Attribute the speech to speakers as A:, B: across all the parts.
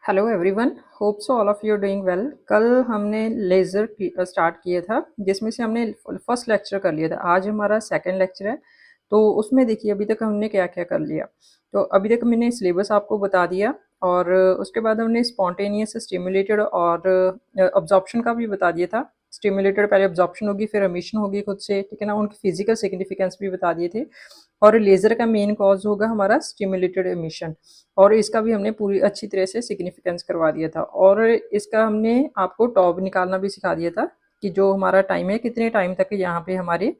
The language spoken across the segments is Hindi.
A: Hello everyone, hope so all of you doing well. कल हमने लेज़र स्टार्ट किया था, जिसमें से हमने फर्स्ट लेक्चर कर लिया था। आज हमारा सेकंड लेक्चर है। तो उसमें देखिए अभी तक हमने क्या क्या कर लिया। तो अभी तक मैंने सिलेबस आपको बता दिया, और उसके बाद हमने स्पॉन्टेनियस, स्टिमुलेटेड और अब्जॉर्प्शन का भी बता दिया था। स्टिमुलेटेड पहले अब्जॉर्प्शन होगी, फिर एमिशन होगी खुद से, ठीक है ना। उनकी फिजिकल सिग्निफिकेंस भी बता दिए थे। और लेज़र का मेन कॉज होगा हमारा स्टिमुलेटेड एमिशन, और इसका भी हमने पूरी अच्छी तरह से सिग्निफिकेंस करवा दिया था। और इसका हमने आपको टॉप निकालना भी सिखा दिया था, कि जो हमारा टाइम है कितने टाइम तक यहाँ पे हमारे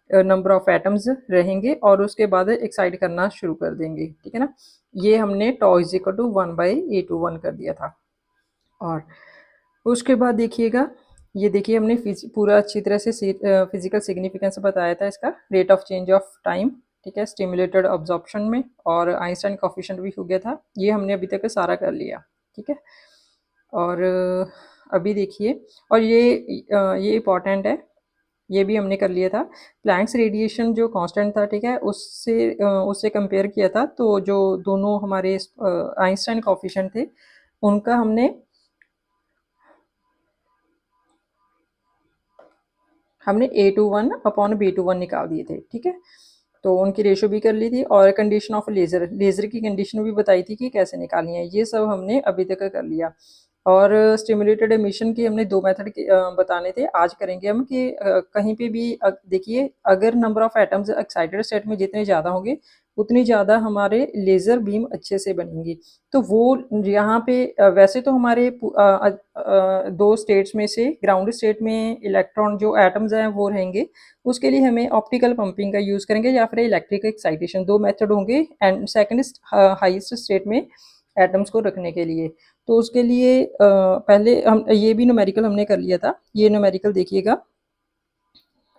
A: नंबर ऑफ एटम्स रहेंगे, और उसके बाद एक्साइड करना शुरू कर देंगे, ठीक है ना। ये हमने टॉ इज इक्वल टू 1/A21 कर दिया था। और उसके बाद देखिएगा, ये देखिए हमने पूरा अच्छी तरह से फिजिकल सिग्निफिकेंस बताया था इसका, rate of change of time, ठीक है, स्टिमुलेटेड ऑब्जॉर्प्शन में, और आइंस्टाइन कोफिशिएंट भी हो गया था। ये हमने अभी तक सारा कर लिया, ठीक है। और अभी देखिए, और ये इम्पॉर्टेंट है, ये भी हमने कर लिया था। प्लैंक्स रेडिएशन जो कांस्टेंट था, ठीक है, उससे कंपेयर किया था। तो जो दोनों हमारे आइंस्टाइन कोफिशिएंट थे, उनका हमने A21/B21 निकाल दिए थे, ठीक है। तो उनकी रेशो भी कर ली थी, और कंडीशन ऑफ लेज़र की कंडीशन भी बताई थी कि कैसे निकालनी है। ये सब हमने अभी तक कर लिया। और स्टिमुलेटेड एमिशन की हमने दो मेथड बताने थे, आज करेंगे हम कि कहीं पे भी देखिए, अगर number of atoms excited state में जितने ज़्यादा होंगे, उतनी ज़्यादा हमारे लेज़र बीम अच्छे से बनेंगी। तो वो यहाँ पे वैसे तो हमारे दो स्टेट्स में से ग्राउंड स्टेट में इलेक्ट्रॉन जो एटम्स हैं वो रहेंगे। उसके लिए हमें ऑप्टिकल पंपिंग का यूज़ करेंगे, या फिर इलेक्ट्रिक एक्साइटेशन, दो मेथड होंगे एंड सेकंड हाईएस्ट स्टेट में एटम्स को रखने के लिए। तो उसके लिए पहले हम ये भी न्यूमेरिकल हमने कर लिया था। ये न्यूमेरिकल देखिएगा,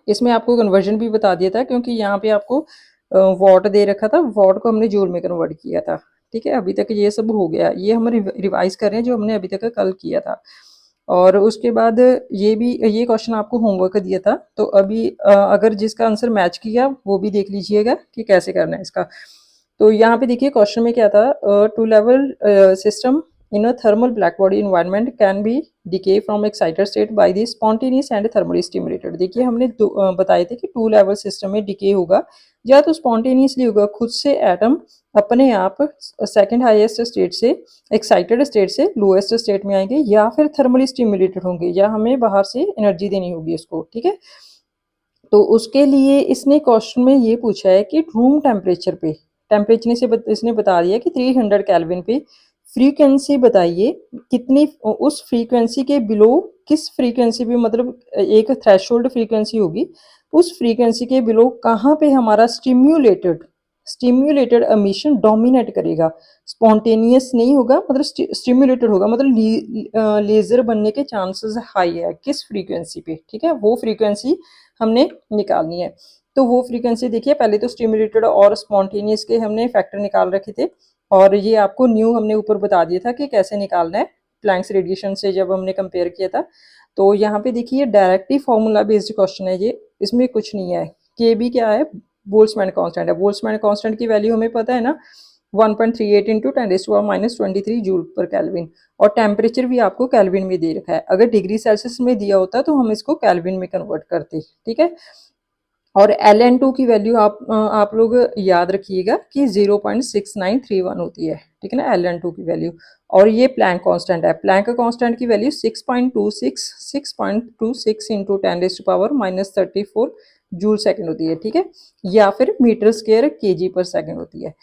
A: इसमें आपको कन्वर्जन भी बता दिया था, क्योंकि यहाँ पे आपको वॉट दे रखा था, वॉट को हमने जूल में कन्वर्ट किया था, ठीक है। अभी तक ये सब हो गया, ये हम रिवाइज कर रहे हैं जो हमने अभी तक कल किया था। और उसके बाद ये क्वेश्चन आपको होमवर्क दिया था। तो अभी अगर जिसका आंसर मैच किया वो भी देख लीजिएगा कि कैसे करना है इसका। तो यहाँ पे देखिए क्वेश्चन में क्या था, two level system in a thermal black body environment can be decay from excited state by the spontaneous and thermally stimulated। देखिए हमने बताए थे कि टू लेवल सिस्टम में डिके होगा, या तो स्पॉन्टेनियसली होगा, खुद से एटम अपने आप सेकंड हाईएस्ट स्टेट से एक्साइटेड स्टेट से लोएस्ट स्टेट में आएंगे, या फिर थर्मली स्टिमुलेटेड होंगे, या हमें बाहर से एनर्जी देनी होगी इसको, ठीक है। तो उसके लिए इसने क्वेश्चन में ये पूछा है कि रूम टेम्परेचर पे, टेम्परेचर से इसने बता दिया कि 300 केल्विन पे फ्रीक्वेंसी बताइए कितनी, उस फ्रीक्वेंसी के बिलो किस फ्रीक्वेंसी पे, मतलब एक थ्रेशोल्ड फ्रीक्वेंसी होगी, उस फ्रीक्वेंसी के बिलो कहाँ पे हमारा स्टिम्युलेटेड एमिशन डोमिनेट करेगा। स्पॉन्टेनियस नहीं होगा, मतलब स्टिम्युलेटेड होगा, मतलब लेजर बनने के चांसेस हाई है किस फ्रीक्वेंसी पे, ठीक है। वो फ्रीक्वेंसी हमने निकालनी है। तो वो फ्रीक्वेंसी देखिए, पहले तो स्टिमुलेटेड और स्पॉन्टेनियस के हमने फैक्टर निकाल रखे थे, और ये आपको न्यू हमने ऊपर बता दिया था कि कैसे निकालना है, प्लैंक्स रेडिएशन से जब हमने कंपेयर किया था। तो यहाँ पे देखिए डायरेक्टली फॉर्मूला बेस्ड क्वेश्चन है ये, इसमें कुछ नहीं है। के बी क्या है, बोल्ट्जमैन कांस्टेंट है। बोल्ट्जमैन कांस्टेंट की वैल्यू हमें पता है ना, 1.38 इंटू 10⁻⁻23 जूल पर केल्विन। और टेम्परेचर भी आपको केल्विन में दे रखा है, अगर डिग्री सेल्सियस में दिया होता तो हम इसको केल्विन में कन्वर्ट करते, ठीक है। और Ln2 की वैल्यू आप लोग याद रखिएगा कि 0.6931 होती है, ठीक है ना, Ln2 की वैल्यू। और ये प्लैंक कांस्टेंट है, प्लैंक कांस्टेंट की वैल्यू 6.26 इंटू 10⁻⁻34 जूल सेकंड होती है, ठीक है, या फिर मीटर स्क्वायर केजी पर सेकंड होती है।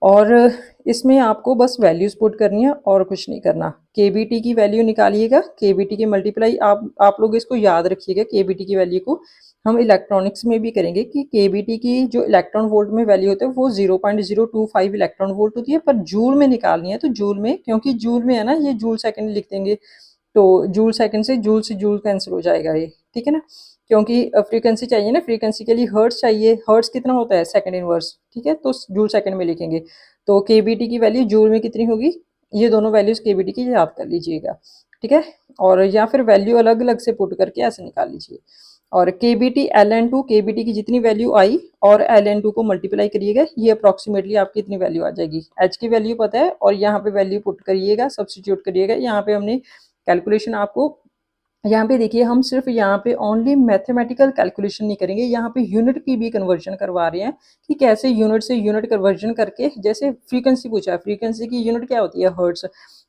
A: और इसमें आपको बस वैल्यूज पुट करनी है और कुछ नहीं करना। केबीटी की वैल्यू निकालिएगा, केबीटी की मल्टीप्लाई आप लोग इसको याद रखिएगा, केबीटी की वैल्यू को हम इलेक्ट्रॉनिक्स में भी करेंगे कि केबीटी की जो इलेक्ट्रॉन वोल्ट में वैल्यू होती है वो 0.025 इलेक्ट्रॉन वोल्ट होती है, पर जूल में निकालनी है। तो जूल में, क्योंकि जूल में है ना, ये जूल सेकंड लिख देंगे, तो जूल सेकंड से जूल कैंसिल हो जाएगा ये, ठीक है ना। क्योंकि फ्रीक्वेंसी चाहिए ना, फ्रीक्वेंसी के लिए हर्ट्स चाहिए, हर्ट्स कितना होता है सेकंड इनवर्स, ठीक है, तो जूल सेकंड में लिखेंगे। तो केबीटी की वैल्यू जूल में कितनी होगी, ये दोनों वैल्यूज केबीटी की याद कर लीजिएगा, ठीक है। और या फिर वैल्यू अलग अलग से पुट करके ऐसे निकाल लीजिए। और KBT KBT की जितनी वैल्यू आई और LN2 को मल्टीप्लाई करिएगा, ये अप्रॉक्सीमेटली आपकी इतनी वैल्यू आ जाएगी। H की वैल्यू पता है और यहाँ पे वैल्यू पुट करिएगा, सब्स्टिट्यूट करिएगा। यहाँ पे हमने कैलकुलेशन आपको, यहाँ पे देखिए हम सिर्फ यहाँ पे ओनली मैथमेटिकल कैलकुलेशन नहीं करेंगे, यहाँ पे यूनिट की भी कन्वर्जन करवा रहे हैं कि कैसे यूनिट से यूनिट कन्वर्जन करके, जैसे फ्रीक्वेंसी पूछा है, फ्रीक्वेंसी की यूनिट क्या होती है, हर्ट्स।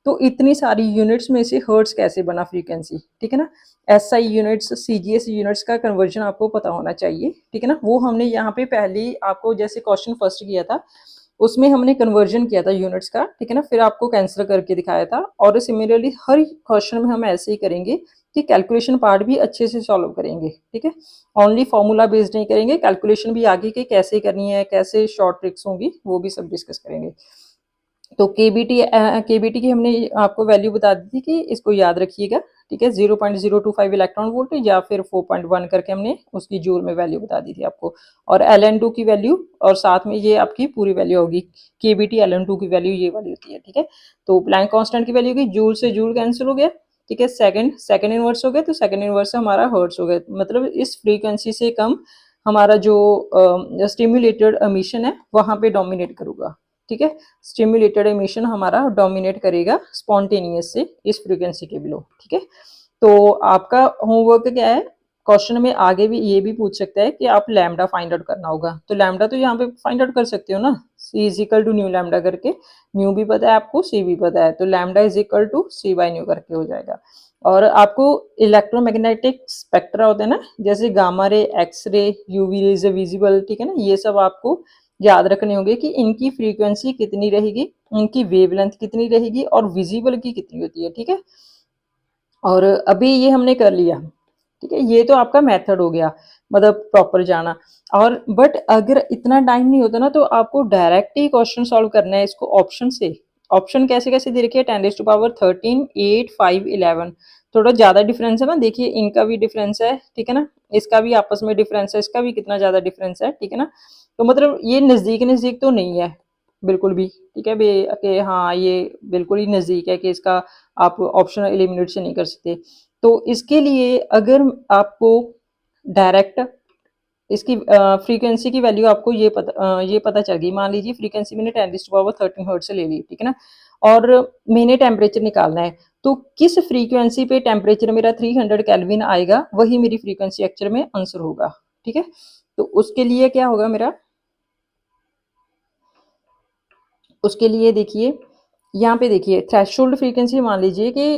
A: तो इतनी सारी यूनिट्स में से हर्ट्स कैसे बना फ्रीक्वेंसी, ठीक है ना। SI यूनिट्स, CGS यूनिट्स का कन्वर्जन आपको पता होना चाहिए, ठीक है ना। वो हमने यहाँ पे पहले आपको जैसे क्वेश्चन फर्स्ट किया था उसमें हमने कन्वर्जन किया था यूनिट्स का, ठीक है ना, फिर आपको कैंसिल करके दिखाया था। और सिमिलरली हर क्वेश्चन में हम ऐसे ही करेंगे कि कैलकुलेशन पार्ट भी अच्छे से सॉल्व करेंगे, ठीक है। ओनली फॉर्मूला बेस्ड नहीं करेंगे, कैलकुलेशन भी आगे के कैसे करनी है, कैसे शॉर्ट ट्रिक्स होंगी, वो भी सब डिस्कस करेंगे। तो केबीटी की हमने आपको वैल्यू बता दी थी कि इसको याद रखिएगा, ठीक है। 0.025 इलेक्ट्रॉन वोल्ट या फिर 4.1 करके हमने उसकी जूल में वैल्यू बता दी थी आपको। और LN2 की वैल्यू और साथ में ये आपकी पूरी वैल्यू होगी। KBT LN2 की वैल्यू ये वाली होती है, ठीक है। तो प्लैंक कांस्टेंट की वैल्यू की जूल से जूल कैंसिल हो गया, ठीक है। सेकंड इनवर्स हो गया, तो सेकंड इनवर्स से हमारा हर्ट्स हो गया। मतलब इस फ्रीक्वेंसी से कम हमारा जो स्टिम्युलेटेड एमिशन है वहां पे डोमिनेट करूंगा, ठीक है। स्टिम्युलेटेड एमिशन हमारा डोमिनेट करेगा स्पॉन्टेनियस से इस फ्रीक्वेंसी के बिलो, ठीक है। तो आपका होमवर्क क्या है, क्वेश्चन में आगे भी ये भी पूछ सकता है कि आप लैम्डा फाइंड आउट करना होगा। तो लैम्डा तो यहाँ पे फाइंड आउट कर सकते हो ना, C is equal to nu lambda करके। न्यू भी पता है आपको, C भी पता है, तो lambda is equal to C by nu करके हो जाएगा। और आपको इलेक्ट्रोमैग्नेटिक स्पेक्ट्रा होते हैं ना, जैसे gamma ray, X ray, UV rays visible, ठीक है ना, ये सब आपको याद रखने होंगे कि इनकी फ्रीक्वेंसी कितनी रहेगी, इनकी वेवलेंथ कितनी रहेगी और विजिबल की कितनी होती है, ठीक है। और अभी ये हमने कर लिया, ठीक है। ये तो आपका मेथड हो गया, मतलब प्रॉपर जाना। और बट अगर इतना टाइम नहीं होता ना तो आपको डायरेक्ट ही क्वेश्चन सॉल्व करना है इसको ऑप्शन से। ऑप्शन कैसे कैसे दे रखे हैं, 10⁻13, 8, 5, 11। थोड़ा ज्यादा डिफरेंस है ना, देखिए इनका भी डिफरेंस है, ठीक है ना, इसका भी आपस में डिफरेंस है, इसका भी कितना ज्यादा डिफरेंस है, ठीक है ना। तो मतलब ये नजदीक नजदीक तो नहीं है बिल्कुल भी, ठीक है कि हाँ ये बिल्कुल ही नजदीक है कि इसका आप ऑप्शन एलिमिनेट से नहीं कर सकते। तो इसके लिए अगर आपको डायरेक्ट इसकी फ्रीक्वेंसी की वैल्यू आपको ये पता चल गई, मान लीजिए फ्रीक्वेंसी मैंने 10⁻13 हर्ट्ज से ले ली, ठीक है ना। और मैंने टेम्परेचर निकालना है, तो किस फ्रीक्वेंसी पे टेम्परेचर मेरा 300 केल्विन आएगा वही मेरी फ्रीक्वेंसी एक्चुअल में आंसर होगा, ठीक है। तो उसके लिए क्या होगा मेरा, उसके लिए देखिए यहाँ पे देखिए थ्रेशोल्ड फ्रीक्वेंसी मान लीजिए कि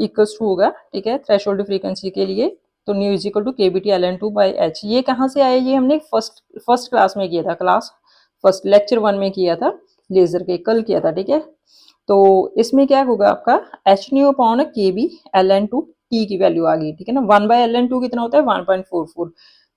A: इक्वल्स टू होगा, ठीक है। थ्रेशोल्ड फ्रीक्वेंसी के लिए तो nu is equal to KBT LN2 by H। ये कहाँ से आया, ये हमने फर्स्ट क्लास में किया था, क्लास फर्स्ट लेक्चर 1 में किया था, लेजर के कल किया था, ठीक है। तो इसमें क्या होगा आपका H new upon KB LN2 T की वैल्यू आ गई, ठीक है ना। 1 बाय LN2 कितना होता है 1.44,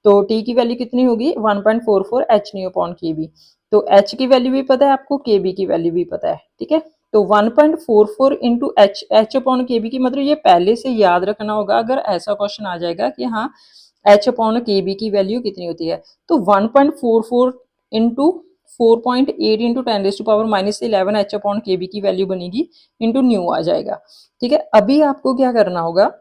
A: तो T की वैल्यू कितनी होगी 1.44 H न्यू अपॉन KB। तो H की वैल्यू भी पता है आपको, KB की वैल्यू भी पता है, ठीक है। तो 1.44 इंटू H अपॉन KB की, मतलब ये पहले से याद रखना होगा अगर ऐसा क्वेश्चन आ जाएगा कि हाँ H अपॉन KB की वैल्यू कितनी होती है। तो 1.44 into 4.8 into 10⁻⁻11 H upon KB की वैल्यू बनेगी, इंटू न्यू आ जाएगा, ठीक है। अभी आपको क्या करना होगा,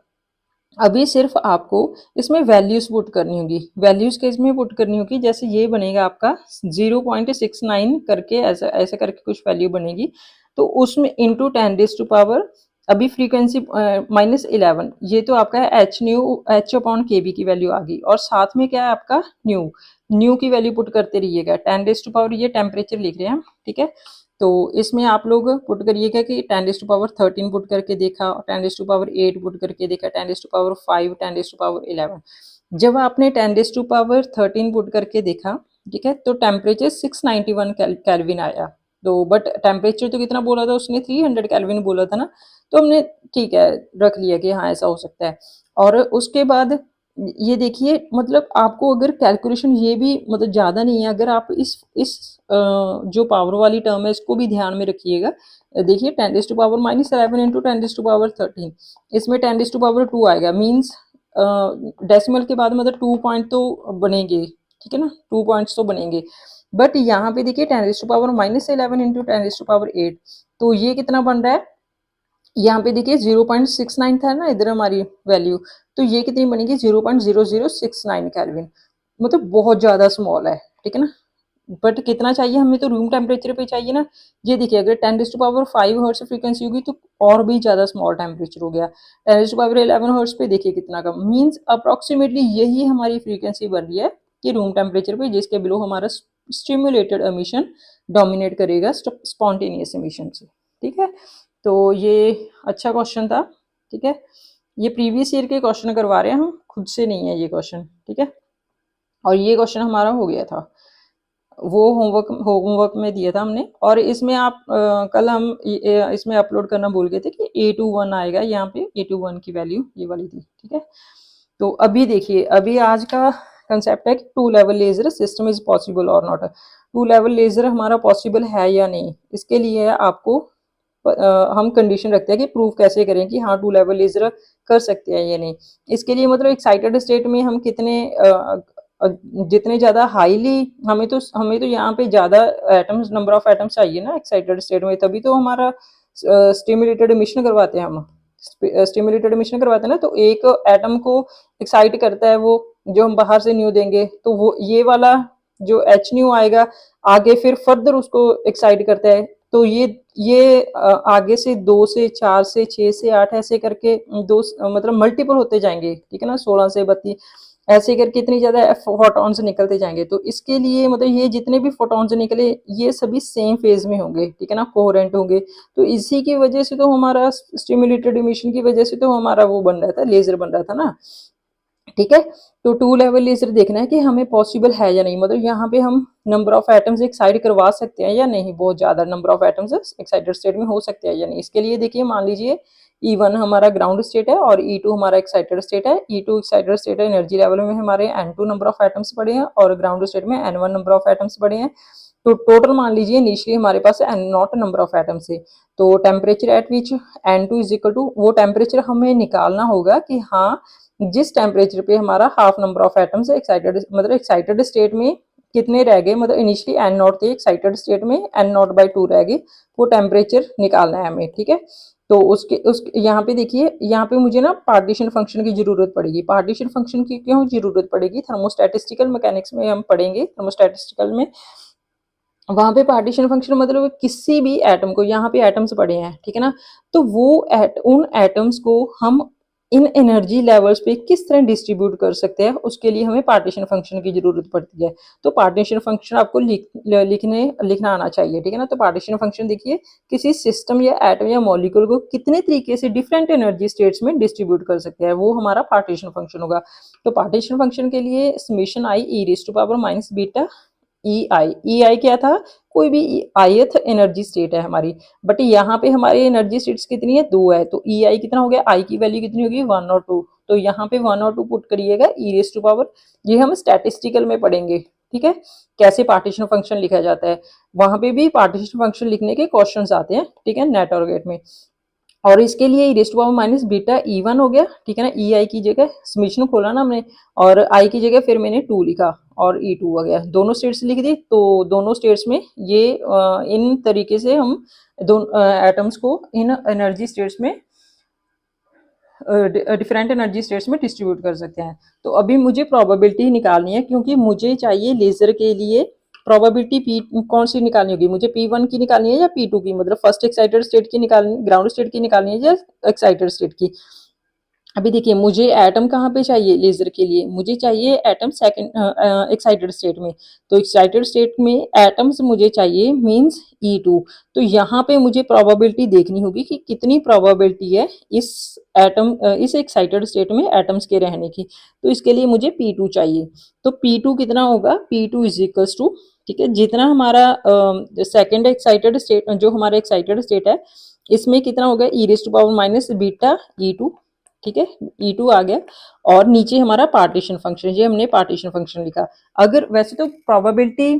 A: अभी सिर्फ आपको इसमें वैल्यूज पुट करनी होगी। वैल्यूज के इसमें पुट करनी होगी, जैसे ये बनेगा आपका 0.69 करके, ऐसा ऐसा करके कुछ वैल्यू बनेगी। तो उसमें इंटू 10⁻, अभी फ्रीक्वेंसी -11, ये तो आपका है H अपॉन KB की वैल्यू आ गई। और साथ में क्या है आपका न्यू की वैल्यू पुट करते रहिएगा। 10⁻, ये टेम्परेचर लिख रहे हैं, ठीक है। तो इसमें आप लोग पुट करिएगा कि 10⁻13 पुट करके देखा, 10⁻8 पुट करके देखा, 10⁻5, 10⁻11। जब आपने 10⁻13 पुट करके देखा, ठीक है, तो टेम्परेचर 691 केल्विन आया। तो बट टेम्परेचर तो कितना बोला था उसने, 300 केल्विन बोला था ना, तो हमने ठीक है रख लिया कि हाँ ऐसा हो सकता है। और उसके बाद ये देखिए, मतलब आपको अगर कैलकुलेशन ये भी मतलब ज़्यादा नहीं है, अगर आप इस जो पावर वाली टर्म है इसको भी ध्यान में रखिएगा। देखिए 10⁻⁻11 इंटू 10⁻13, इसमें 10⁻2 आएगा, मीन्स डेसिमल के बाद मतलब 2 पॉइंट तो बनेंगे, ठीक है ना, 2 पॉइंट्स तो बनेंगे। बट यहाँ पे देखिए 10⁻11 इंटू 10⁻8, तो ये कितना बन रहा है यहाँ पे देखिए 0.69 था ना इधर हमारी वैल्यू, तो ये कितनी बनेगी 0.0069 केल्विन, मतलब बहुत ज़्यादा स्मॉल है, ठीक है ना। बट कितना चाहिए हमें, तो रूम टेम्परेचर पे चाहिए ना। ये देखिए अगर 10⁵ हर्ट्ज फ्रीक्वेंसी होगी तो और भी ज़्यादा स्मॉल टेम्परेचर हो गया। 10⁻11 हर्ट्ज पे देखिए कितना कम, मीन्स अप्रॉक्सीमेटली यही हमारी फ्रीक्वेंसी बन रही है कि रूम टेम्परेचर पे, जिसके बिलो हमारा स्टिमुलेटेड एमिशन डोमिनेट करेगा स्पॉन्टेनियस एमिशन से, ठीक है। तो ये अच्छा क्वेश्चन था, ठीक है। ये प्रीवियस ईयर के क्वेश्चन करवा रहे हैं हम, खुद से नहीं है ये क्वेश्चन, ठीक है। और ये क्वेश्चन हमारा हो गया था, वो होमवर्क में दिया था हमने। और इसमें आप कल हम इसमें अपलोड करना भूल गए थे कि A21 आएगा, यहाँ पे A21 की वैल्यू ये वाली थी, ठीक है। तो अभी देखिए, अभी आज का कंसेप्ट है कि 2 level laser system is possible और नॉट। 2 लेवल लेजर हमारा पॉसिबल है या नहीं, इसके लिए आपको हम कंडीशन रखते हैं कि प्रूव कैसे करें कि हाँ 2 लेवल लेजर कर सकते हैं या नहीं। इसके लिए मतलब एक्साइटेड स्टेट में हम कितने जितने ज़्यादा हाईली, हमें तो यहाँ पे ज़्यादा एटम्स, नंबर ऑफ एटम्स चाहिए ना एक्साइटेड स्टेट में, तभी तो हमारा स्टिमुलेटेड इमिशन करवाते हैं हम। स्टिमुलेटेड इमिशन करवाते हैं ना, तो एक एटम को एक्साइट करता है वो, जो हम बाहर से न्यू देंगे, तो वो ये वाला जो एच न्यू आएगा आगे फिर फर्दर उसको एक्साइट करता है। तो ये आगे से 2 से 4 से 6 से 8 ऐसे करके दो मतलब मल्टीपल होते जाएंगे, ठीक है ना, 16 से 32 ऐसे करके इतनी ज़्यादा फोटॉन्स निकलते जाएंगे। तो इसके लिए मतलब ये जितने भी फोटॉन्स निकले ये सभी सेम फेज में होंगे, ठीक है ना, कोहेरेंट होंगे। तो इसी की वजह से तो हमारा स्टिमुलेटेड इमिशन की वजह से तो हमारा वो बन रहा था, लेजर बन रहा था ना, ठीक है। तो 2 लेवल लेजर देखना है कि हमें पॉसिबल है या नहीं, मतलब यहाँ पे हम नंबर ऑफ एटम्स एक्साइट करवा सकते हैं या नहीं, बहुत ज़्यादा number of atoms excited state में हो सकते हैं या नहीं। इसके लिए देखिए मान लीजिए E1 हमारा ग्राउंड स्टेट है और E2 हमारा एक्साइटेड स्टेट है। E2 एक्साइटेड स्टेट है, एनर्जी लेवल में हमारे N2 नंबर ऑफ एटम्स पड़े हैं और ग्राउंड स्टेट में N1 नंबर ऑफ एटम्स पड़े हैं। तो टोटल मान लीजिए इनिशियली हमारे पास N0 नंबर ऑफ एटम्स है। तो temperature at which N2 is equal to, वो टेम्परेचर हमें निकालना होगा कि हाँ जिस टेम्परेचर पे हमारा half number of atoms excited, मतलब एक्साइटेड स्टेट में कितने रह गए, मतलब इनिशियली N0 थे एक्साइटेड स्टेट में, N0/2 रह गए, वो टेम्परेचर निकालना है हमें, ठीक है। तो उस यहाँ पे देखिए, यहाँ पे मुझे ना पार्टीशन फंक्शन की जरूरत पड़ेगी। पार्टीशन फंक्शन की क्यों जरूरत पड़ेगी, थर्मोस्टैटिस्टिकल मैकेनिक्स में हम पढ़ेंगे, थर्मोस्टैटिस्टिकल में वहां पे पार्टीशन फंक्शन मतलब किसी भी एटम को, यहाँ पे एटम्स पड़े हैं, ठीक है ना, तो वो उन एटम्स को हम इन एनर्जी लेवल्स पे किस तरह डिस्ट्रीब्यूट कर सकते हैं, उसके लिए हमें पार्टीशन फंक्शन की जरूरत पड़ती है। तो पार्टीशन फंक्शन आपको लिखना आना चाहिए, ठीक है ना। तो पार्टीशन फंक्शन देखिए, किसी सिस्टम या एटम या मॉलिक्यूल को कितने तरीके से डिफरेंट एनर्जी स्टेट्स में डिस्ट्रीब्यूट कर सकते हैं, वो हमारा पार्टीशन फंक्शन होगा। तो पार्टीशन फंक्शन के लिए समेशन आई e⁻⁻β ई आई क्या था, कोई भी ith एनर्जी स्टेट है हमारी, बट यहाँ पे हमारी एनर्जी स्टेट्स कितनी है, 2 है। तो ई आई कितना हो गया, आई की वैल्यू कितनी होगी 1 और 2, तो यहाँ पे 1 और 2 पुट करिएगा e⁻, ये हम स्टैटिस्टिकल में पढ़ेंगे, ठीक है, कैसे पार्टीशन फंक्शन लिखा जाता है। वहां पे भी पार्टीशन फंक्शन लिखने के क्वेश्चंस आते हैं, ठीक है, नेट और गेट में। और इसके लिए e⁻⁻β E1 हो गया, ठीक है ना, ई आई की जगह समीशन खोला ना हमने, और आई की जगह फिर मैंने 2 लिखा और E2 हो गया, दोनों स्टेट्स लिख दी। तो दोनों स्टेट्स में ये इन तरीके से हम दोनों एटम्स को इन एनर्जी स्टेट्स में डिफरेंट एनर्जी स्टेट्स में डिस्ट्रीब्यूट कर सकते हैं। तो अभी मुझे प्रोबेबिलिटी निकालनी है, क्योंकि मुझे चाहिए लेजर के लिए प्रोबेबिलिटी पी कौन सी निकालनी होगी, मुझे P1 की निकालनी है या P2 की, मतलब फर्स्ट एक्साइटेड स्टेट की निकालनी, ग्राउंड स्टेट की निकालनी है या एक्साइटेड स्टेट की। अभी देखिए मुझे एटम कहाँ पे चाहिए लेजर के लिए, मुझे चाहिए एटम सेकंड एक्साइटेड स्टेट में। तो एक्साइटेड स्टेट में एटम्स मुझे चाहिए मींस E2। तो यहाँ पे मुझे प्रोबेबिलिटी देखनी होगी कि कितनी प्रोबेबिलिटी है इस इस एक्साइटेड स्टेट में एटम्स के रहने की। तो इसके लिए मुझे P2 चाहिए। तो P2 कितना होगा, P2 इज इक्वल्स टू, ठीक है, जितना हमारा सेकेंड एक्साइटेड स्टेट, जो हमारा एक्साइटेड स्टेट है इसमें कितना होगा e⁻⁻β E2, ठीक है, E2 आ गया। और नीचे हमारा पार्टीशन फंक्शन, ये हमने पार्टीशन फंक्शन लिखा। अगर वैसे तो प्रोबेबिलिटी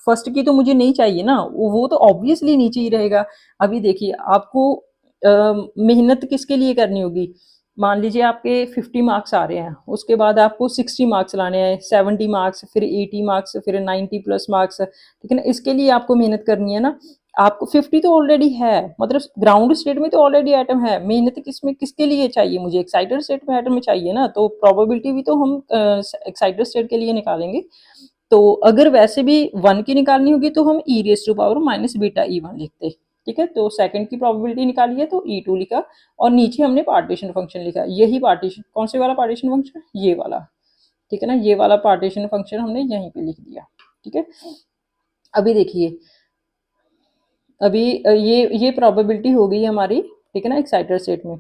A: फर्स्ट की तो मुझे नहीं चाहिए ना, वो तो ऑब्वियसली नीचे ही रहेगा। अभी देखिए आपको मेहनत किसके लिए करनी होगी, मान लीजिए आपके 50 मार्क्स आ रहे हैं, उसके बाद आपको 60 मार्क्स लाने हैं, 70 मार्क्स, फिर 80 मार्क्स, फिर 90 प्लस मार्क्स, ठीक है ना, इसके लिए आपको मेहनत करनी है ना। आपको 50 तो ऑलरेडी है, मतलब ग्राउंड स्टेट में तो ऑलरेडी एटम है, मेहनत किसमें किसके लिए चाहिए मुझे, एक्साइटेड स्टेट में एटम में चाहिए ना, तो प्रोबेबिलिटी भी तो हम एक्साइटेड स्टेट के लिए निकालेंगे। तो अगर वैसे भी 1 की निकालनी होगी तो हम e raise to power minus beta E1 लिखते, ठीक है। तो सेकंड की प्रोबेबिलिटी निकाली है तो E2 लिखा, और नीचे हमने पार्टीशन फंक्शन लिखा, यही पार्टीशन, कौन से वाला पार्टीशन फंक्शन, ये वाला, ठीक है ना, ये वाला पार्टीशन फंक्शन हमने यहीं पे लिख दिया, ठीक है। अभी देखिए, अभी ये प्रोबेबिलिटी हो गई हमारी, ठीक है ना, एक्साइटेड स्टेट में।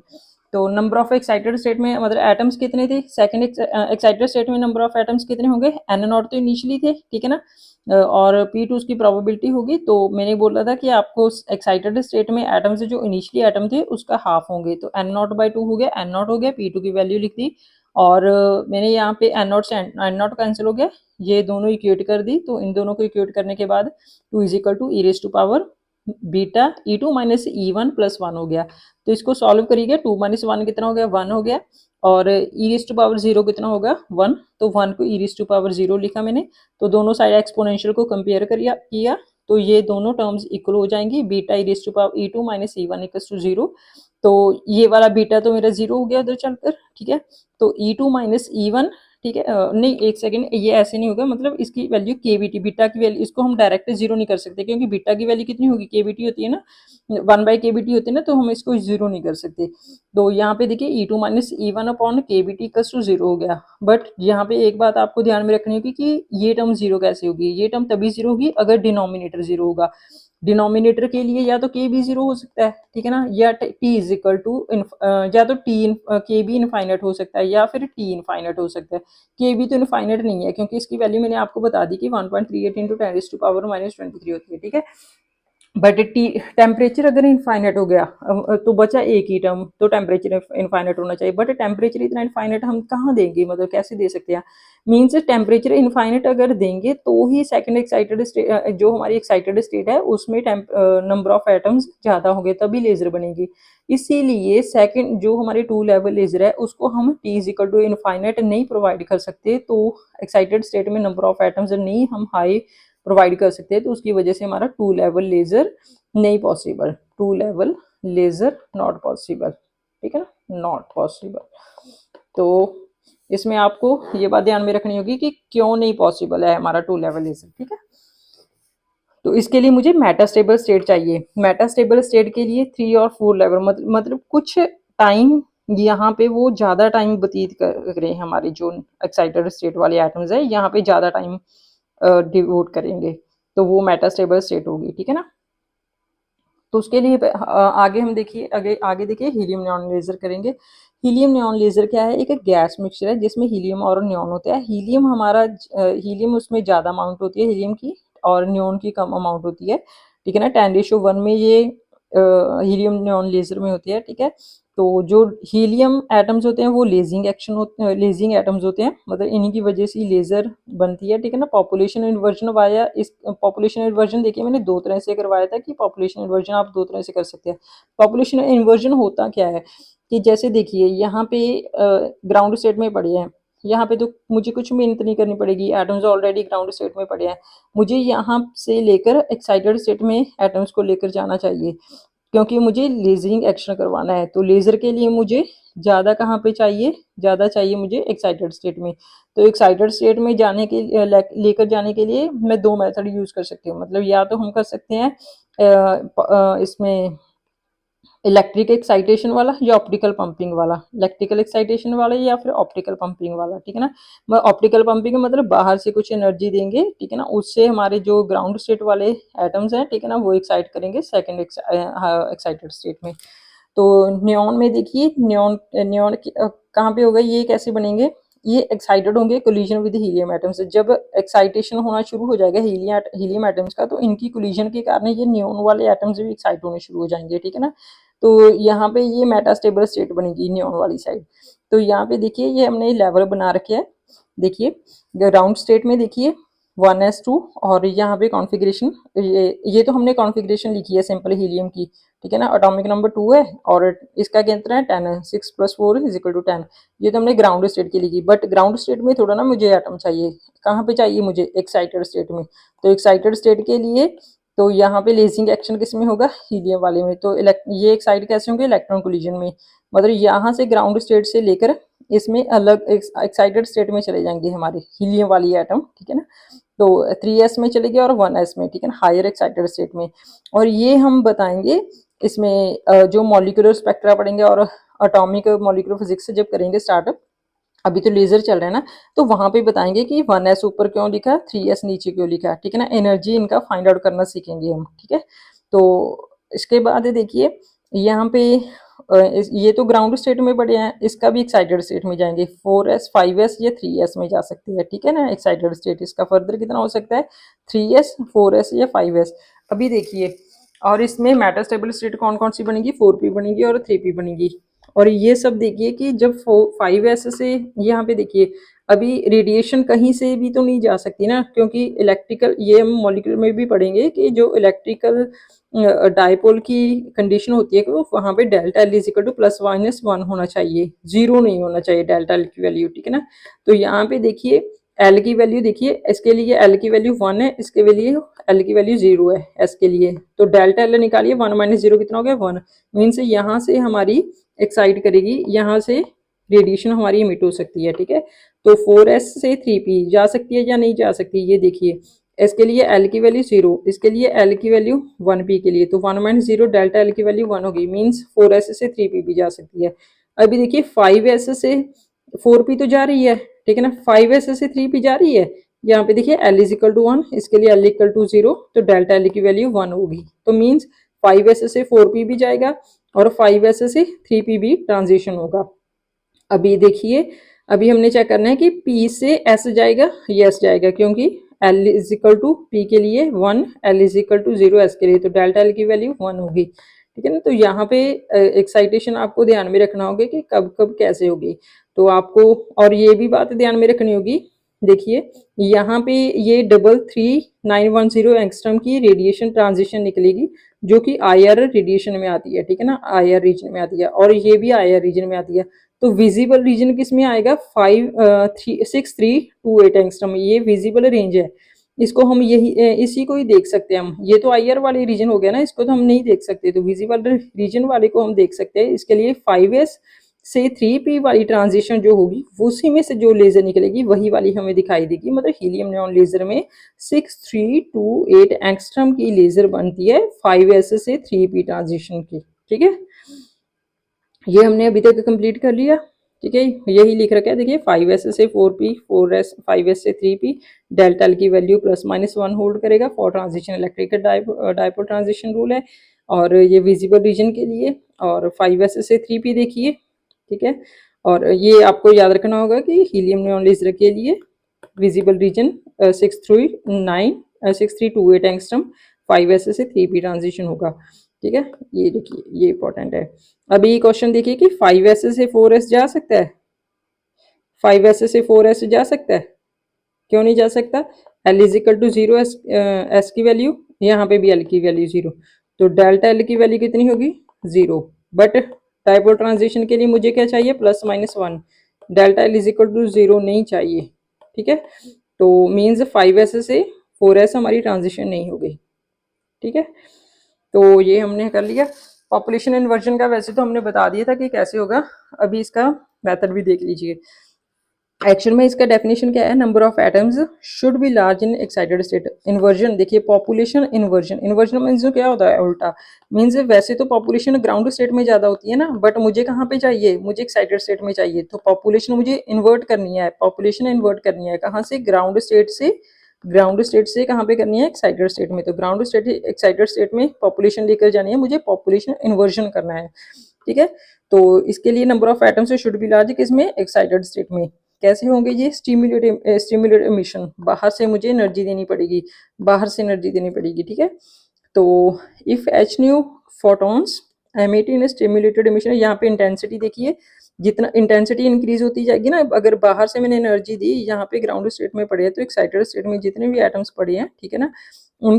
A: तो नंबर ऑफ एक्साइटेड स्टेट में मतलब एटम्स कितने थे, सेकंड एक्साइटेड स्टेट में नंबर ऑफ एटम्स कितने होंगे, एन नॉट तो इनिशियली थे, ठीक है ना, और P2 की प्रोबेबिलिटी होगी। तो मैंने बोला था कि आपको एक्साइटेड स्टेट में एटम्स जो इनिशियली एटम थे उसका हाफ होंगे, तो एन नॉट बाई 2 हो गया, एन नॉट हो गया, P2 की वैल्यू लिख दी, और मैंने यहाँ पे एन नॉट से एन नॉट कैंसिल हो गया, ये दोनों इक्वेट कर दी, तो इन दोनों को इक्वेट करने के बाद 2 is equal to E raise to power beta E2 minus E1 plus 1 हो गया। तो इसको सॉल्व करिएगा, 2 माइनस 1 कितना हो गया, 1 हो गया, और ई रेज टू पावर 0 कितना होगा, 1, तो 1 को ई रेज टू पावर 0 लिखा मैंने। तो दोनों साइड एक्सपोनेंशियल को कंपेयर किया, तो ये दोनों टर्म्स इक्वल हो जाएंगी, beta E raise to power E2 minus E1 equal to 0। तो ये वाला बीटा तो मेरा 0 हो गया उधर चलकर, ठीक है। तो E2 माइनस E1, ठीक है, नहीं एक सेकंड, ये ऐसे नहीं होगा, मतलब इसकी वैल्यू केवीटी, बीटा की वैल्यू, इसको हम डायरेक्ट जीरो नहीं कर सकते क्योंकि बीटा की वैल्यू कितनी होगी, केवीटी होती है ना, 1/kBt होती है ना, तो हम इसको जीरो नहीं कर सकते। तो यहाँ पे देखिए E2 minus E1 upon KBT equal to 0 हो गया। बट यहाँ पे एक बात आपको ध्यान में रखनी होगी कि ये टर्म जीरो कैसे होगी, ये टर्म तभी जीरो होगी अगर डिनोमिनेटर जीरो होगा। डिनोमिनेटर के लिए या तो के भी जीरो हो सकता है, ठीक है ना, या टी इज इक्वल टू, या तो टी के भी इनफाइनाइट हो सकता है या फिर टी इनफाइनाइट हो सकता है। के भी तो इनफाइनाइट नहीं है क्योंकि इसकी वैल्यू मैंने आपको बता दी कि 1.38 इंटू 10⁻⁻³ होती है, ठीक है। बट टी टेम्परेचर अगर इनफाइनाइट हो गया तो बचा एक ही टर्म, तो टेम्परेचर इनफाइनाइट होना चाहिए, बट टेम्परेचर इतना इनफाइनाइट हम कहाँ देंगे, मतलब कैसे दे सकते हैं, मीन्स टेम्परेचर इनफाइनाइट अगर देंगे तो ही सेकंड एक्साइटेड स्टेट, जो हमारी एक्साइटेड स्टेट है उसमें नंबर ऑफ एटम्स ज़्यादा होंगे तभी लेजर बनेगी। इसीलिए सेकंड जो हमारी 2 लेवल लेजर है उसको हम T is equal to infinite नहीं प्रोवाइड कर सकते, तो एक्साइटेड स्टेट में नंबर ऑफ एटम्स नहीं हम हाई प्रोवाइड कर सकते हैं, तो उसकी वजह से हमारा 2 लेवल लेजर नहीं possible, 2 level laser not possible, ठीक है ना, नॉट पॉसिबल। तो इसमें आपको ये बात ध्यान में रखनी होगी कि क्यों नहीं पॉसिबल है हमारा 2 लेवल लेजर, ठीक है। तो इसके लिए मुझे मेटास्टेबल स्टेट चाहिए, मेटास्टेबल स्टेट के लिए 3 और 4 लेवल, मतलब कुछ टाइम यहाँ पे वो ज़्यादा टाइम व्यतीत कर रहे हैं, हमारे जो एक्साइटेड स्टेट वाले एटम्स है यहाँ पे ज़्यादा टाइम डिवोट करेंगे, तो वो मेटास्टेबल स्टेट होगी, ठीक है ना। तो उसके लिए आगे हम देखिए, आगे देखिए हीलियम नियॉन लेजर करेंगे। हीलियम नियॉन लेजर क्या है, एक गैस मिक्सचर है जिसमें हीलियम और नियॉन होता है। हीलियम हमारा हीलियम उसमें ज़्यादा अमाउंट होती है हीलियम की, और नियॉन की कम अमाउंट होती है, ठीक है ना। 10:1 में ये हीलियम नियॉन लेजर में होती है, ठीक है। तो जो हीलियम एटम्स होते हैं वो लेजिंग एक्शन होते, लेजिंग एटम्स होते हैं, मतलब इन्हीं की वजह से लेजर बनती है, ठीक है ना। पॉपुलेशन इन्वर्जन वाया, इस पॉपुलेशन इन्वर्जन देखिए मैंने 2 तरह से करवाया था कि पॉपुलेशन इन्वर्जन आप 2 तरह से कर सकते हैं। पॉपुलेशन इन्वर्जन होता क्या है कि जैसे देखिए यहाँ पे ग्राउंड स्टेट में पड़े हैं, यहाँ पे तो मुझे कुछ मेहनत नहीं करनी पड़ेगी, एटम्स ऑलरेडी ग्राउंड स्टेट में पड़े हैं, मुझे यहाँ से लेकर एक्साइटेड स्टेट में एटम्स को लेकर जाना चाहिए क्योंकि मुझे लेजरिंग एक्शन करवाना है। तो लेजर के लिए मुझे ज़्यादा कहाँ पे चाहिए, ज़्यादा चाहिए मुझे एक्साइटेड स्टेट में। तो एक्साइटेड स्टेट में जाने के लेकर जाने के लिए मैं 2 मेथड यूज़ कर सकती हूँ, मतलब या तो हम कर सकते हैं इसमें इलेक्ट्रिक एक्साइटेशन वाला या ऑप्टिकल पंपिंग वाला, इलेक्ट्रिकल एक्साइटेशन वाला या फिर ऑप्टिकल पंपिंग वाला, ठीक है ना। ऑप्टिकल पंपिंग मतलब बाहर से कुछ एनर्जी देंगे, ठीक है ना, उससे हमारे जो ग्राउंड स्टेट वाले एटम्स हैं, ठीक है ना, वो एक्साइट करेंगे सेकंड एक्साइटेड स्टेट में। तो नियॉन में देखिए, नियॉन नियॉन कहाँ पे होगा, ये कैसे बनेंगे, ये एक्साइटेड होंगे कोलिजन विद हीलियम एटम्स। जब एक्साइटेशन होना शुरू हो जाएगा हीलियम एटम्स का, तो इनकी कोलिजन के कारण ये नियॉन वाले एटम्स भी एक्साइट होने शुरू हो जाएंगे, ठीक है ना। तो यहाँ पे ये मेटास्टेबल स्टेट बनेगी नियॉन वाली साइड। तो यहाँ पे देखिए ये हमने लेवल बना रखे है, देखिए ग्राउंड स्टेट में देखिए 1s2, और यहाँ पे कॉन्फ़िगरेशन, ये तो हमने कॉन्फ़िगरेशन लिखी है सिंपल हीलियम की, ठीक है ना। एटॉमिक नंबर 2 है और इसका कितना है 10 है, 6 + 4 = 10। ये तो हमने ग्राउंड स्टेट की लिखी, बट ग्राउंड स्टेट में थोड़ा ना मुझे एटम चाहिए, कहाँ पे चाहिए मुझे, एक्साइटेड स्टेट में। तो एक्साइटेड स्टेट के लिए तो यहाँ पे लेजिंग एक्शन किस में होगा, हीलियम वाले में। तो ये एक्साइड कैसे होंगे, इलेक्ट्रॉन कोलिजन में। मतलब यहाँ से ग्राउंड स्टेट से लेकर इसमें अलग एक्साइटेड स्टेट में चले जाएंगे हमारे हीलियम वाली एटम, ठीक है ना। तो 3s में चलेगी और 1s में, ठीक है ना, हायर एक्साइटेड स्टेट में। और ये हम बताएंगे इसमें जो मॉलिक्यूलर स्पेक्ट्रा पढ़ेंगे और एटॉमिक मॉलिक्यूलर फिजिक्स से जब करेंगे स्टार्टअप, अभी तो लेजर चल रहा है ना, तो वहां पे बताएंगे कि 1s ऊपर क्यों लिखा, 3s नीचे क्यों लिखा, ठीक है ना। एनर्जी इनका फाइंड आउट करना सीखेंगे हम, ठीक है। तो इसके बाद देखिए यहाँ पे ये तो ग्राउंड स्टेट में पड़े हैं, इसका भी एक्साइटेड स्टेट में जाएंगे। 4s 5s या 3s में जा सकते हैं, ठीक है ना। एक्साइटेड स्टेट इसका फर्दर कितना हो सकता है, 3s 4s या 5s। अभी देखिए, और इसमें मेटा स्टेबल स्टेट कौन कौन सी बनेगी, 4p बनेगी और 3p बनेगी। और ये सब देखिए कि जब 5s से यहाँ पे देखिए, अभी रेडिएशन कहीं से भी तो नहीं जा सकती ना, क्योंकि इलेक्ट्रिकल, ये हम मॉलिक्यूल में भी पढ़ेंगे कि जो इलेक्ट्रिकल डायपोल की कंडीशन होती है कि वो वहाँ पे delta L is equal to +-1 होना चाहिए, जीरो नहीं होना चाहिए डेल्टा एल की वैल्यू, ठीक है ना। तो यहाँ पे देखिए एल की वैल्यू देखिए, इसके लिए एल की वैल्यू 1 है, इसके लिए एल की वैल्यू 0 है एस के लिए। तो डेल्टा एल निकालिए, 1 - 0 कितना हो गया, 1। मीन्स यहाँ से हमारी एक्साइट करेगी, यहाँ से रेडिएशन हमारी इमिट हो सकती है, ठीक है। तो 4s से 3p जा सकती है या नहीं जा सकती, ये देखिए। इसके लिए एल की वैल्यू 0, इसके लिए एल की वैल्यू 1p के लिए, तो 1 - 0 डेल्टा एल की वैल्यू 1 होगी। मीन्स 4s से 3p भी जा सकती है। अभी देखिए 5s से 4p तो जा रही है, ठीक है ना, 5s से 3p जा रही है। यहाँ पे देखिए एल इज इक्वल टू 1, इसके लिए एल इक्वल टू 0, तो डेल्टा एल की वैल्यू 1 होगी। तो मीन्स 5s से 4p भी जाएगा और 5s से 3p भी ट्रांजिशन होगा। अभी देखिए, अभी हमने चेक करना है कि p से s जाएगा, यस जाएगा, क्योंकि l is equal to p के लिए 1, l is equal to 0 s के लिए, तो डेल्टा l की वैल्यू 1 होगी, ठीक है ना। तो यहाँ पे एक्साइटेशन आपको ध्यान में रखना होगा कि कब कब कैसे होगी, तो आपको और ये भी बात ध्यान में रखनी होगी। देखिए यहाँ पे ये 33910 एंगस्ट्रॉम की रेडिएशन ट्रांजिशन निकलेगी, जो कि IR रेडिएशन में आती है, ठीक है ना, IR रीजन में आती है, और ये भी IR रीजन में आती है। तो विजिबल रीजन किस में आएगा, 6328 एंगस्ट्रॉम, ये विजिबल रेंज है। इसको हम यही इसी को ही देख सकते हैं हम, ये तो IR वाले रीजन हो गया ना, इसको तो हम नहीं देख सकते, तो विजिबल रीजन वाले को हम देख सकते हैं। इसके लिए 5s से 3p वाली ट्रांजिशन जो होगी, उसी में से जो लेजर निकलेगी वही वाली हमें दिखाई देगी। मतलब हीलियम नियॉन लेजर में 6328 एंगस्ट्रॉम की लेजर बनती है 5s से 3p ट्रांजिशन की, ठीक है। ये हमने अभी तक कंप्लीट कर लिया, ठीक है। यही लिख रखा है, देखिए 5s से 4p, 4s 5s से 3p, डेल्टा एल की वैल्यू +-1 होल्ड करेगा for transition, electrical dipole transition rule है। और ये विजिबल रीजन के लिए, और 5s से 3p देखिए, ठीक है। और ये आपको याद रखना होगा कि हीलियम नियॉन लेजर के लिए विजिबल रीजन 6328 एंगस्ट्रॉम, 5s से 3p ट्रांजिशन होगा, ठीक है। ये देखिए, ये इंपॉर्टेंट है। अभी क्वेश्चन देखिए कि 5s से 4s जा सकता है, 5s से 4s जा सकता है, क्यों नहीं जा सकता, L is equal to 0 S की वैल्यू, यहाँ पे भी एल की वैल्यू 0, तो डेल्टा एल की वैल्यू कितनी होगी, 0। बट डायपोल ट्रांजिशन के लिए मुझे क्या चाहिए, +-1, delta L is equal to 0 नहीं चाहिए, ठीक है। तो मीन्स 5s से 4s हमारी ट्रांजिशन नहीं होगी, ठीक है। तो ये हमने कर लिया। पॉपुलेशन इन्वर्जन का वैसे तो हमने बता दिया था कि कैसे होगा, अभी इसका मेथड भी देख लीजिए। एक्चुअल में इसका डेफिनेशन क्या है, number of atoms should be large in excited state. Inversion देखिए, पॉपुलेशन इन्वर्जन, इन्वर्जन मीन्स क्या होता है, उल्टा। मीन्स वैसे तो पॉपुलेशन ग्राउंड स्टेट में ज़्यादा होती है ना, बट मुझे कहाँ पे चाहिए, मुझे एक्साइटेड स्टेट में चाहिए, तो पॉपुलेशन मुझे इन्वर्ट करनी है, पॉपुलेशन इन्वर्ट करनी है, कहाँ से, ग्राउंड स्टेट से। ग्राउंड स्टेट से कहाँ पे करनी है, एक्साइटेड स्टेट में। तो ग्राउंड स्टेट एक्साइटेड स्टेट में पॉपुलेशन लेकर जानी है, मुझे पॉपुलेशन इन्वर्जन करना है, ठीक है। तो इसके लिए number of atoms should be large किसमें, एक्साइटेड स्टेट में। कैसे होंगे ये, स्टिमुलेटेड एमिशन, बाहर से मुझे एनर्जी देनी पड़ेगी, बाहर से एनर्जी देनी पड़ेगी, ठीक है। तो if H new photons emit in stimulated emission, यहाँ पे इंटेंसिटी देखिए, जितना इंटेंसिटी इंक्रीज होती जाएगी ना, अगर बाहर से मैंने एनर्जी दी, यहाँ पे ग्राउंड स्टेट में पड़े हैं, तो एक्साइटेड स्टेट में जितने भी एटम्स पड़े हैं, ठीक है ना, उन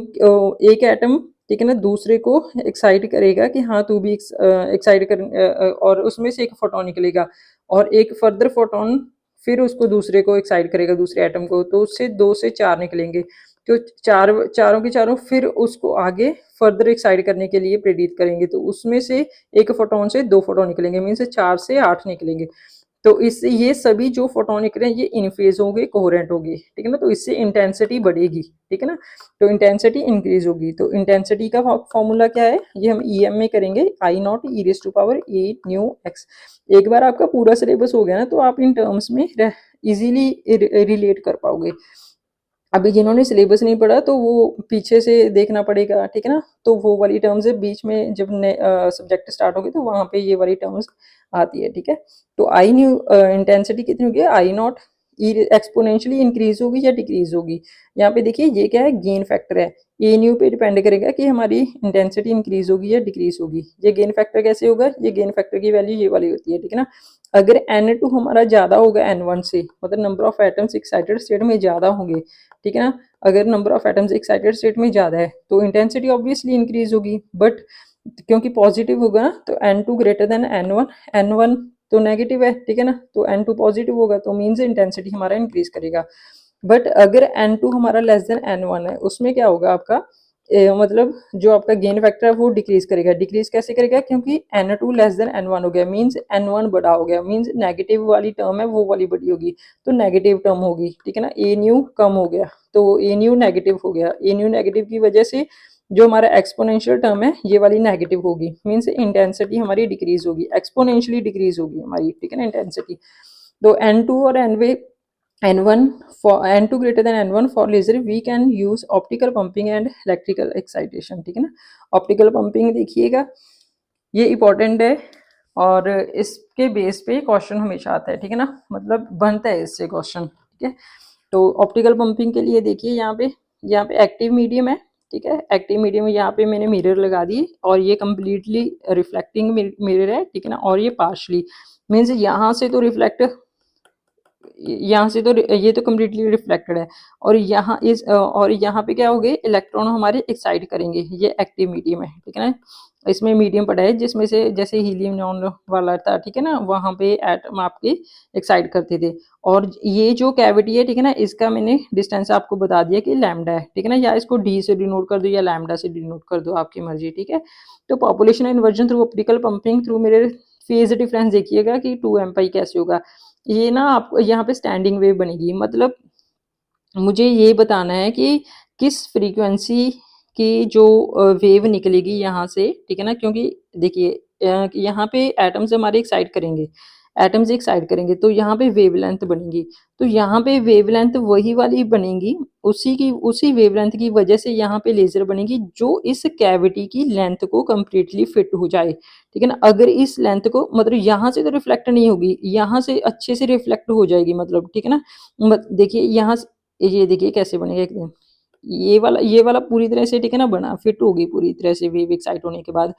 A: एक एटम, ठीक है ना, दूसरे को एक्साइट करेगा कि हाँ तू भी एक्साइट कर, और उसमें से एक फोटोन निकलेगा, और एक फर्दर फोटोन फिर उसको दूसरे को एक्साइट करेगा, दूसरे एटम को, तो उससे 2 से 4 निकलेंगे। तो चारों के चारों फिर उसको आगे फर्दर एक्साइड करने के लिए प्रेरित करेंगे, तो उसमें से एक फोटोन से 2 फोटोन निकलेंगे, मीन्स 4 से 8 निकलेंगे। तो इससे ये सभी जो फोटोन निकले ये इन फेज होंगे, कोहेरेंट होंगे, ठीक है ना। तो इससे इंटेंसिटी बढ़ेगी, ठीक है ना। तो इंटेंसिटी इंक्रीज होगी। तो इंटेंसिटी का फॉर्मूला क्या है, ये हम ईएम में करेंगे, I not E raise to power A nu x. एक बार आपका पूरा सिलेबस हो गया ना तो आप इन टर्म्स में इजीली रिलेट कर पाओगे। अभी जिन्होंने सिलेबस नहीं पढ़ा तो वो पीछे से देखना पड़ेगा, ठीक है ना। तो वो वाली टर्म्स है बीच में जब सब्जेक्ट स्टार्ट होगी तो वहाँ पे ये वाली टर्म्स आती है, ठीक है। तो आई न्यू इंटेंसिटी कितनी होगी, आई नॉट ई एक्सपोनेंशियली इंक्रीज होगी या डिक्रीज होगी। यहाँ पे देखिए ये क्या है, गेन फैक्टर है। ए न्यू पे डिपेंड करेगा कि हमारी इंटेंसिटी इंक्रीज होगी या डिक्रीज होगी। ये गेन फैक्टर कैसे होगा, ये गेन फैक्टर की वैल्यू ये वाली होती है, ठीक है ना। अगर N2 हमारा ज़्यादा होगा N1 से, मतलब number of atoms excited state में ज़्यादा होंगे, ठीक है ना। अगर number of atoms excited state में ज़्यादा है तो इंटेंसिटी ऑब्वियसली इंक्रीज होगी, बट क्योंकि पॉजिटिव होगा ना तो N2 greater than N1, N1 तो नेगेटिव है, ठीक है ना। तो N2 पॉजिटिव होगा तो मीन्स इंटेंसिटी हमारा इंक्रीज करेगा। बट अगर N2 हमारा लेस देन N1 है, उसमें क्या होगा आपका मतलब जो आपका गेन फैक्टर है वो डिक्रीज करेगा। डिक्रीज कैसे करेगा, क्योंकि N2 लेस देन N1 हो गया, मीन्स N1 बड़ा हो गया, मीन्स नेगेटिव वाली टर्म है वो वाली बड़ी होगी, तो नेगेटिव टर्म होगी, ठीक है ना। ए न्यू कम हो गया तो ए न्यू नेगेटिव हो गया। ए न्यू नेगेटिव की वजह से जो हमारा एक्सपोनेंशियल टर्म है ये वाली नेगेटिव होगी, मीन्स इंटेंसिटी हमारी डिक्रीज होगी, एक्सपोनेंशियली डिक्रीज होगी हमारी, ठीक है ना, इंटेंसिटी। तो N2 और N1 for N2 greater than N1 for laser we can use optical pumping and electrical excitation, ठीक है ना। ऑप्टिकल पंपिंग देखिएगा ये इंपॉर्टेंट है और इसके बेस पे क्वेश्चन हमेशा आता है, ठीक है ना, मतलब बनता है इससे क्वेश्चन, ठीक है। तो ऑप्टिकल पंपिंग के लिए देखिए यहाँ पे एक्टिव मीडियम है, ठीक है। एक्टिव मीडियम यहाँ पे मैंने मिरर लगा दी और ये कम्प्लीटली रिफ्लेक्टिंग मिरर है, ठीक है ना। और ये पार्शली मीन्स यहाँ से तो रिफ्लेक्ट, यहाँ से तो ये तो कम्प्लीटली रिफ्लेक्टेड है और यहाँ पे क्या हो गए, इलेक्ट्रॉन हमारे एक्साइट करेंगे, ये एक्टिव मीडियम है, ठीक है ना। इसमें मीडियम पड़ा है जिसमें से जैसे हीलियम नियॉन वाला था, ठीक है ना, वहाँ पे एटम आपके एक्साइट करते थे। और ये जो कैविटी है, ठीक है ना, इसका मैंने डिस्टेंस आपको बता दिया कि लैम्डा है, ठीक है ना, या इसको डी से डिनोट कर दो या लैम्डा से डिनोट कर दो, आपकी मर्जी, ठीक है। तो population inversion through optical pumping through मेरे फेज डिफरेंस देखिएगा कि 2 एम्पाई कैसे होगा। ये ना आपको यहाँ पे स्टैंडिंग वेव बनेगी, मतलब मुझे ये बताना है कि किस फ्रीक्वेंसी की जो वेव निकलेगी यहाँ से, ठीक है ना। क्योंकि देखिए यहाँ पे एटम्स हमारे एक्साइट करेंगे, एटम्स एक्साइट करेंगे तो यहाँ पे वेवलेंथ बनेगी। तो यहाँ पे वेवलेंथ वही वाली बनेगी, उसी वेवलेंथ की वजह से यहाँ पे लेजर बनेगी जो इस कैविटी की लेंथ को कम्प्लीटली फिट हो जाए, ठीक है ना। अगर इस लेंथ को मतलब यहाँ से तो रिफ्लेक्ट नहीं होगी, यहाँ से अच्छे से रिफ्लेक्ट हो जाएगी, मतलब, ठीक है ना। देखिए यहाँ ये देखिए कैसे बनेगा एकदम, ये वाला पूरी तरह से, ठीक है ना, बना फिट होगी पूरी तरह से वेव एक्साइट होने के बाद।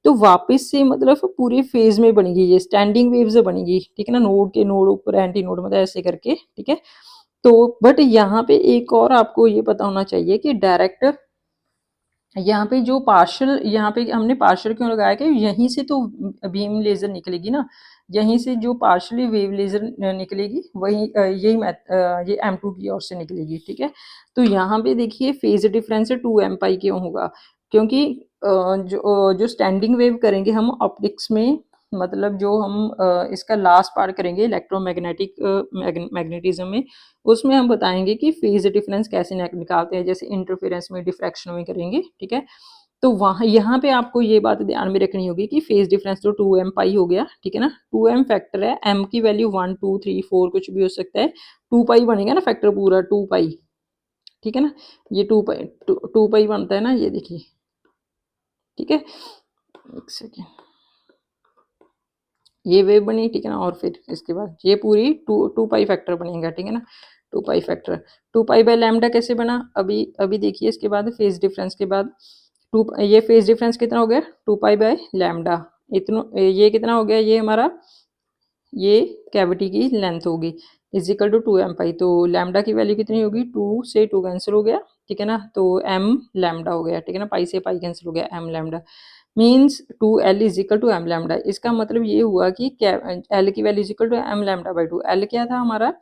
A: तो वापस से मतलब पूरे फेज में बनेगी, ये स्टैंडिंग वेव्स बनेगी, ठीक है ना, नोड के नोड ऊपर एंटी नोड मतलब ऐसे करके, ठीक है। तो बट यहाँ पे एक और आपको ये पता होना चाहिए कि डायरेक्ट यहाँ पे जो पार्शियल, यहाँ पे हमने पार्शियल क्यों लगाया कि यहीं से तो बीम लेजर निकलेगी ना, यहीं से जो पार्शियली वेव लेजर निकलेगी वही ये M2 की ओर से निकलेगी, ठीक है। तो यहाँ पे देखिए फेज डिफरेंस 2 एम्पाई क्यों होगा, क्योंकि जो स्टैंडिंग वेव करेंगे हम ऑप्टिक्स में, मतलब जो हम इसका लास्ट पार्ट करेंगे इलेक्ट्रोमैग्नेटिक मैग्नेटिज्म में, उसमें हम बताएंगे कि फेज डिफरेंस कैसे निकालते हैं, जैसे इंटरफेरेंस में, डिफ्रैक्शन में करेंगे, ठीक है। तो वहाँ यहाँ पे आपको ये बात ध्यान में रखनी होगी कि फेज डिफरेंस तो 2 एम पाई हो गया, ठीक है ना। 2 एम फैक्टर है, एम की वैल्यू 1 2 3 4 कुछ भी हो सकता है, 2 पाई बनेगा ना फैक्टर पूरा 2 पाई, ठीक है ना। ये 2 पाई बनता है ना, ये देखिए, ठीक है। एक सेकेंड, ये वेव बनी, ठीक है ना, और फिर इसके बाद ये पूरी टू पाई फैक्टर बनेगा, ठीक है ना। 2 पाई फैक्टर, 2 पाई बाय लैम्डा कैसे बना, अभी अभी देखिए इसके बाद फेज डिफरेंस के बाद ये फेज डिफरेंस कितना हो गया, 2 पाई बाय लैम्डा, इतना ये कितना हो गया, ये हमारा ये कैविटी की लेंथ होगी इज इक्वल टू 2 एम पाई। तो लैम्डा की वैल्यू कितनी होगी, 2 से 2 कैंसिल हो गया, ठीक है ना, तो एम लैम्डा हो गया, ठीक है ना, पाई से पाई कैंसिल हो गया, M lambda. Means 2L is equal to M lambda. इसका मतलब ये हुआ कि L की value is equal to M lambda by 2। L क्या था हमारा,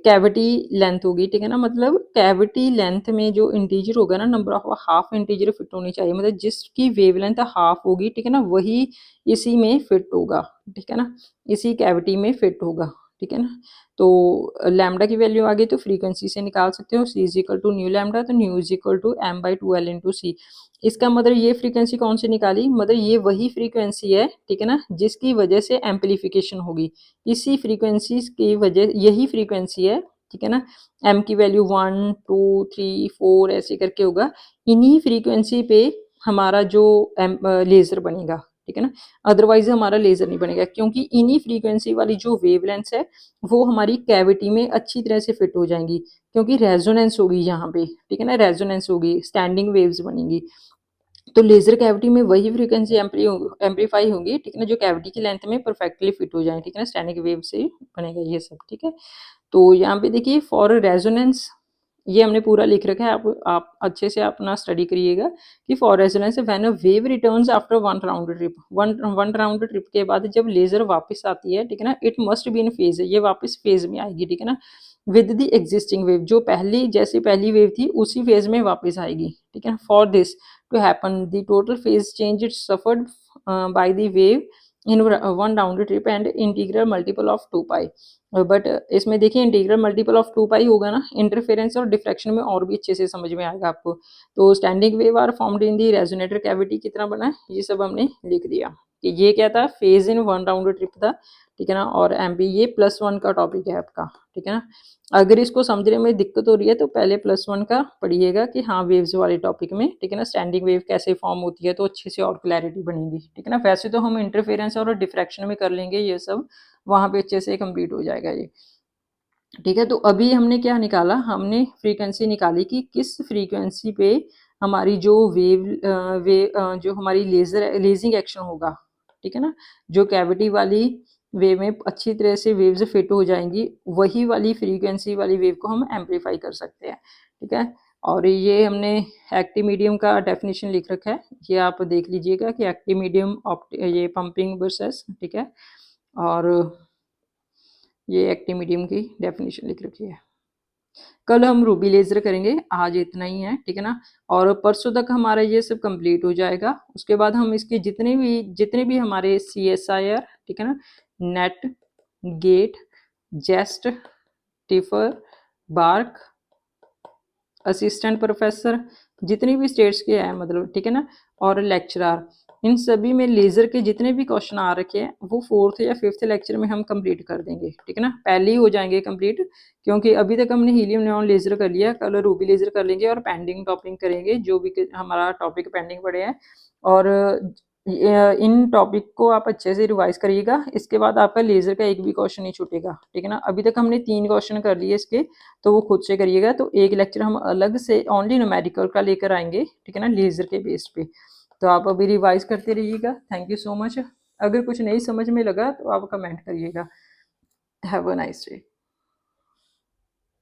A: कैविटी लेंथ होगी, ठीक है ना, मतलब कैविटी लेंथ में जो इंटीजर होगा ना, number of half integer fit होनी चाहिए, मतलब जिसकी वेवलेंथ हाफ होगी, ठीक है ना, वही इसी में फिट होगा, ठीक है ना, इसी कैविटी में फिट होगा, ठीक है ना। तो लैम्डा की वैल्यू आ गई तो फ्रीक्वेंसी से निकाल सकते हो, C is equal to nu lambda, तो nu is equal to M by 2L into C. इसका मतलब ये फ्रीक्वेंसी कौन सी निकाली, मतलब ये वही फ्रीक्वेंसी है, ठीक है ना, जिसकी वजह से एम्पलीफिकेशन होगी, इसी फ्रीक्वेंसी की वजह, यही फ्रीक्वेंसी है, ठीक है ना। एम की वैल्यू 1 2 3 4 ऐसे करके होगा, इन्हीं फ्रीक्वेंसी पे हमारा जो लेज़र बनेगा, ठीक है ना, अदरवाइज हमारा लेज़र नहीं बनेगा, क्योंकि इन्हीं फ्रीक्वेंसी वाली जो वेवलेंथ्स है वो हमारी कैविटी में अच्छी तरह से फिट हो जाएंगी, क्योंकि रेजोनेंस होगी यहाँ पे, ठीक है ना, रेजोनेंस होगी, स्टैंडिंग वेव्स बनेंगी। तो लेजर कैविटी में वही फ्रीक्वेंसी एम्पलीफाई होगी, ठीक है ना, जो कैविटी की लेंथ में परफेक्टली फिट हो जाए, ठीक है ना, स्टैंडिंग वेव से बनेगा ये सब, ठीक है। तो यहाँ पे देखिए फॉर रेजोनेंस, ये हमने पूरा लिख रखा है, आप अच्छे से अपना स्टडी करिएगा कि for resonance when a wave returns after one round trip, one round trip के बाद जब लेजर वापस आती है, ठीक है ना, it must be in phase, ये वापस फेज में आएगी, ठीक है ना, विद द एग्जिस्टिंग वेव, जो पहली जैसी पहली वेव थी उसी फेज में वापस आएगी, ठीक है ना। For this to happen the total phase change it suffered by the wave in one round trip and integral multiple of 2 pi. But इसमें देखिए इंटीग्रल मल्टीपल ऑफ 2 पाई होगा ना, इंटरफेरेंस और डिफ्रैक्शन में और भी अच्छे से समझ में आएगा आपको। तो standing wave are formed in the resonator cavity कितना बना है, ये सब हमने लिख दिया कि ये क्या था, phase in one round trip था, ठीक है ना, और एमबी ये +1 का टॉपिक है आपका, ठीक है ना। अगर इसको समझने में दिक्कत हो रही है तो पहले +1 का पढ़िएगा कि हाँ वेव्स वाले टॉपिक में, ठीक है ना, स्टैंडिंग वेव कैसे फॉर्म होती है, तो अच्छे से और क्लैरिटी बनेगी, ठीक है ना। वैसे तो हम इंटरफेरेंस और डिफ्रैक्शन में कर लेंगे ये सब, वहाँ पे अच्छे से कंप्लीट हो जाएगा ये, ठीक है। तो अभी हमने क्या निकाला, हमने फ्रीक्वेंसी निकाली कि किस फ्रीक्वेंसी पे हमारी जो जो हमारी लेजिंग एक्शन होगा, ठीक है ना, जो कैविटी वाली वेव में अच्छी तरह से वेव्स फिट हो जाएंगी, वही वाली फ्रीक्वेंसी वाली वेव को हम एम्पलीफाई कर सकते हैं, ठीक है। और ये हमने एक्टिव मीडियम का डेफिनेशन लिख रखा है, ये आप देख लीजिएगा कि एक्टिव मीडियम ये पंपिंग वर्सेस, ठीक है, और ये एक्टिव मीडियम की डेफिनेशन लिख रखी है। कल हम रूबी लेजर करेंगे, आज इतना ही है, ठीक है ना, और परसों तक हमारा ये सब कंप्लीट हो जाएगा। उसके बाद हम इसके जितने भी हमारे CSIR, ठीक है ना, NET, GATE, JEST, TIFR, BARC, assistant professor, जितनी भी स्टेट्स के हैं मतलब, ठीक है ना, और लेक्चरार, इन सभी में लेज़र के जितने भी क्वेश्चन आ रखे हैं वो 4th या 5th लेक्चर में हम कंप्लीट कर देंगे, ठीक है ना, पहले ही हो जाएंगे कंप्लीट, क्योंकि अभी तक हमने हीलियम नियॉन लेज़र कर लिया, कल रूबी लेज़र कर लेंगे और पेंडिंग टॉपिक करेंगे जो भी हमारा टॉपिक पेंडिंग पड़े हैं। और इन टॉपिक को आप अच्छे से रिवाइज करिएगा, इसके बाद आपका लेज़र का एक भी क्वेश्चन नहीं छूटेगा, ठीक है ना। अभी तक हमने 3 क्वेश्चन कर लिए इसके, तो वो खुद से करिएगा, तो एक लेक्चर हम अलग से ओनली न्यूमेरिकल का लेकर आएंगे, ठीक है ना, लेज़र के बेस पे। तो आप अभी रिवाइज करते रहिएगा। Thank you so much. अगर कुछ नहीं समझ में लगा तो आप कमेंट करिएगा। Have a nice day.